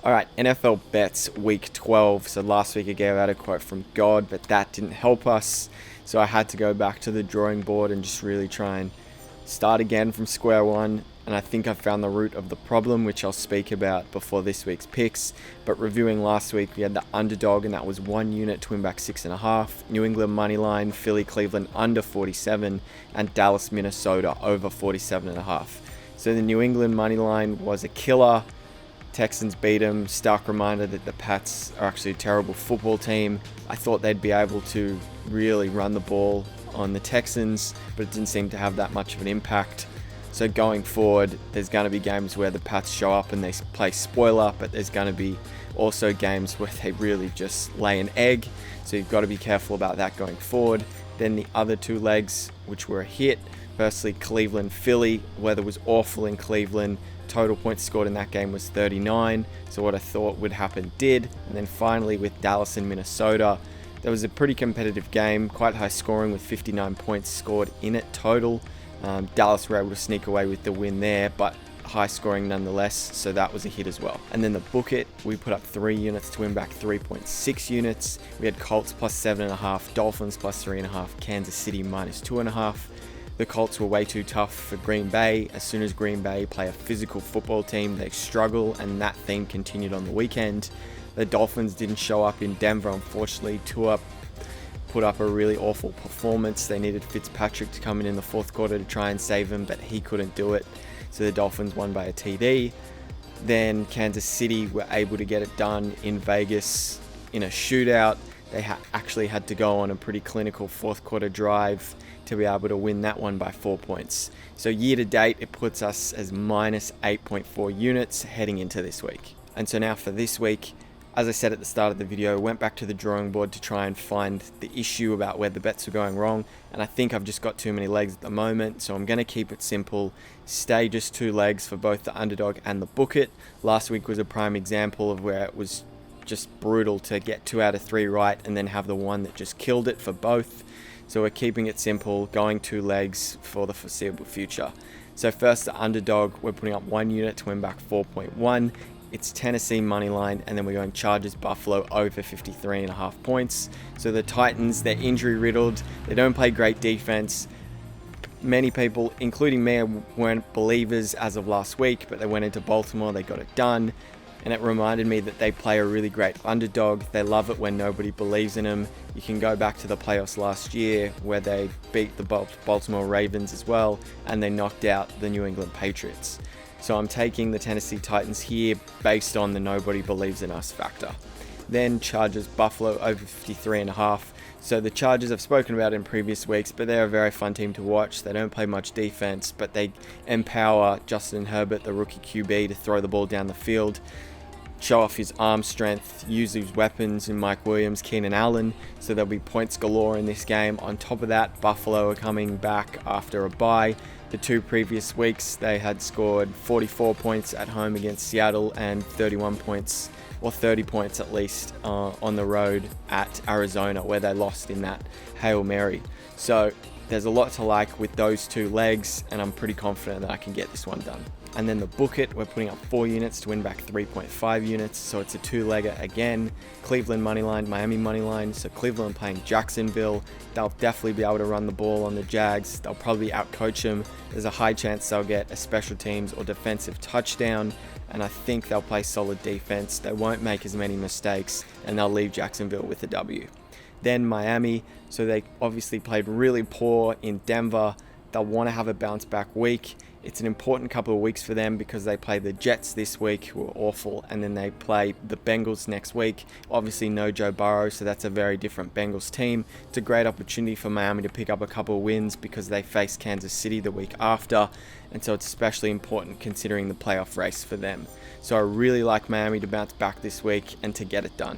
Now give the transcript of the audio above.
All right, NFL bets week 12. So last week I gave out a quote from God, but that didn't help us. So I had to go back to the drawing board and just really try and start again from square one. And I think I've found the root of the problem, which I'll speak about before this week's picks. But reviewing last week, we had the underdog, and that was 1 unit to win back 6.5. New England money line, Philly, Cleveland under 47, and Dallas, Minnesota over 47.5. So the New England money line was a killer. Texans beat them. Stark reminder that the Pats are actually a terrible football team. I thought they'd be able to really run the ball on the Texans, but it didn't seem to have that much of an impact. So going forward, there's going to be games where the Pats show up and they play spoiler, but there's going to be also games where they really just lay an egg. So you've got to be careful about that going forward. Then the other two legs, which were a hit. Firstly, Cleveland, Philly. Weather was awful in Cleveland. Total points scored in that game was 39. So what I thought would happen did. And then finally with Dallas and Minnesota, there was a pretty competitive game, quite high scoring with 59 points scored in it total. Dallas were able to sneak away with the win there, but high scoring nonetheless, so that was a hit as well. And then the book it, we put up 3 units to win back 3.6 units. We had Colts plus 7.5, Dolphins plus 3.5, Kansas City minus 2.5. The Colts were way too tough for Green Bay. As soon as Green Bay play a physical football team, they struggle, and that theme continued on the weekend. The Dolphins didn't show up in Denver, unfortunately. Tua put up a really awful performance. They needed Fitzpatrick to come in the fourth quarter to try and save him, but he couldn't do it. So the Dolphins won by a TD. Then Kansas City were able to get it done in Vegas in a shootout. They actually had to go on a pretty clinical fourth quarter drive to be able to win that one by 4 points. So year to date, it puts us as minus 8.4 units heading into this week. And so now for this week, as I said at the start of the video, went back to the drawing board to try and find the issue about where the bets were going wrong. And I think I've just got too many legs at the moment, so I'm going to keep it simple. Stay just 2 legs for both the underdog and the book it. Last week was a prime example of where it was just brutal to get 2 out of 3 right and then have the one that just killed it for both. So we're keeping it simple, going 2 legs for the foreseeable future. So first, the underdog, we're putting up 1 unit to win back 4.1. It's Tennessee money line, and then we're going Chargers Buffalo over 53.5 points. So the Titans, they're injury riddled. They don't play great defense. Many people, including me, weren't believers as of last week, but they went into Baltimore, they got it done. And it reminded me that they play a really great underdog. They love it when nobody believes in them. You can go back to the playoffs last year where they beat the Baltimore Ravens as well, and they knocked out the New England Patriots. So I'm taking the Tennessee Titans here based on the nobody believes in us factor. Then Chargers Buffalo over 53.5. So the Chargers I've spoken about in previous weeks, but they're a very fun team to watch. They don't play much defense, but they empower Justin Herbert, the rookie QB, to throw the ball down the field, show off his arm strength, use his weapons in Mike Williams, Keenan Allen, so there'll be points galore in this game. On top of that, Buffalo are coming back after a bye. The 2 previous weeks, they had scored 44 points at home against Seattle and 31 points, or 30 points at least, on the road at Arizona, where they lost in that Hail Mary. So there's a lot to like with those 2 legs, and I'm pretty confident that I can get this one done. And then the book it, we're putting up 4 units to win back 3.5 units. So it's a 2-legger again. Cleveland moneyline, Miami moneyline. So Cleveland playing Jacksonville. They'll definitely be able to run the ball on the Jags. They'll probably outcoach them. There's a high chance they'll get a special teams or defensive touchdown. And I think they'll play solid defense. They won't make as many mistakes, and they'll leave Jacksonville with a W. Then Miami. So they obviously played really poor in Denver. They'll want to have a bounce back week. It's an important couple of weeks for them because they play the Jets this week, who are awful, and then they play the Bengals next week. Obviously no Joe Burrow, so that's a very different Bengals team. It's a great opportunity for Miami to pick up a couple of wins because they face Kansas City the week after, and so it's especially important considering the playoff race for them. So I really like Miami to bounce back this week and to get it done.